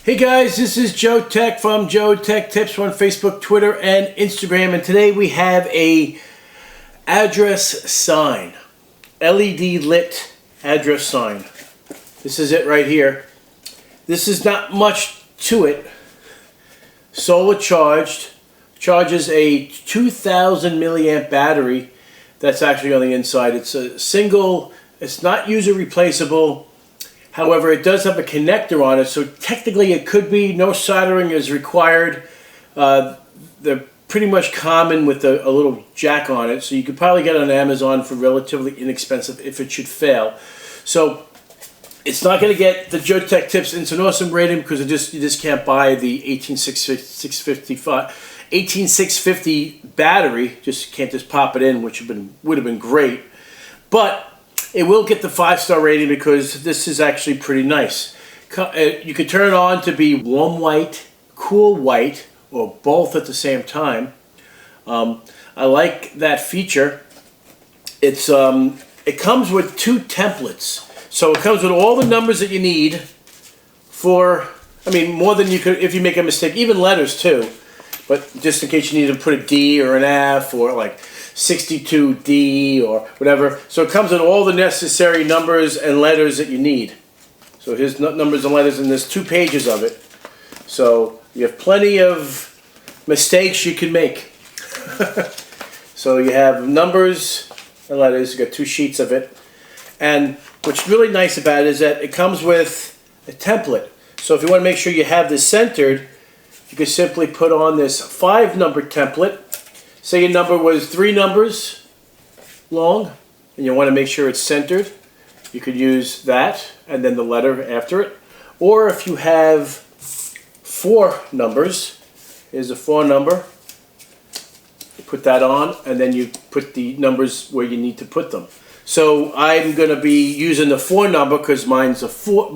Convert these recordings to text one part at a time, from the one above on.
Hey guys, this is Joe Tech from JoeteckTips on Facebook, Twitter, and Instagram, and today we have a address sign, LED lit address sign. This is it right here. This is not much to it. Solar charged, charges a 2000 milliamp battery. That's actually on the inside. It's a single, it's not user replaceable. However, it does have a connector on it, so technically it could be, no soldering is required. They're pretty much common with a little jack on it, so you could probably get it on Amazon for relatively inexpensive if it should fail. So it's not going to get the JoeteckTips Instant Awesome rating because you just can't buy the 18650 battery. Just can't just pop it in, which would have been great. But it will get the 5-star rating because this is actually pretty nice. You can turn it on to be warm white, cool white, or both at the same time. I like that feature. It comes with 2 templates. So it comes with all the numbers that you need for, more than you could if you make a mistake, even letters too. But just in case you need to put a D or an F or like 62D or whatever. So it comes with all the necessary numbers and letters that you need. So here's numbers and letters, and there's 2 pages of it. So you have plenty of mistakes you can make. So you have numbers and letters. You got 2 sheets of it. And what's really nice about it is that it comes with a template. So if you want to make sure you have this centered, you can simply put on this 5-number template. Say your number was 3 numbers long, and you want to make sure it's centered. You could use that, and then the letter after it. Or if you have 4 numbers, here's a 4 number. You put that on, and then you put the numbers where you need to put them. So I'm going to be using the 4 number because mine's a 2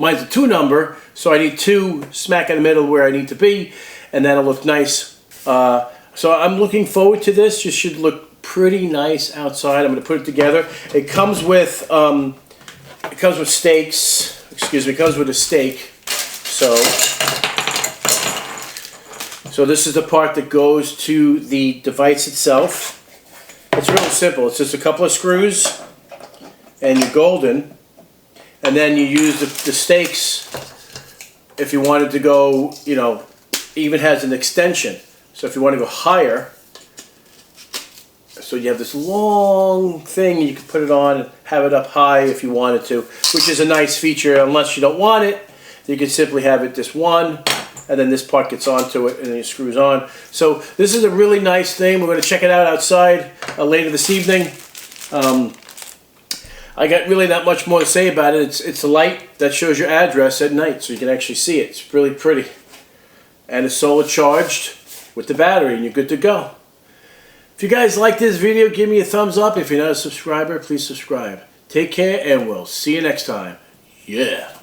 number, so I need 2 smack in the middle where I need to be, and that'll look nice. So I'm looking forward to this. This should look pretty nice outside. I'm going to put it together. It comes with stakes. Excuse me. It comes with a stake. So this is the part that goes to the device itself. It's real simple. It's just a couple of screws, and you're golden. And then you use the stakes if you wanted to go. Even has an extension. So if you want to go higher, so you have this long thing, you can put it on and have it up high if you wanted to, which is a nice feature. Unless you don't want it, you can simply have it this one, and then this part gets onto it and then it screws on. So this is a really nice thing. We're going to check it out outside later this evening. I got really not much more to say about it. It's a light that shows your address at night, so you can actually see it. It's really pretty. And it's solar charged with the battery, and you're good to go. If you guys like this video, give me a thumbs up. If you're not a subscriber, please subscribe. Take care, and we'll see you next time. Yeah.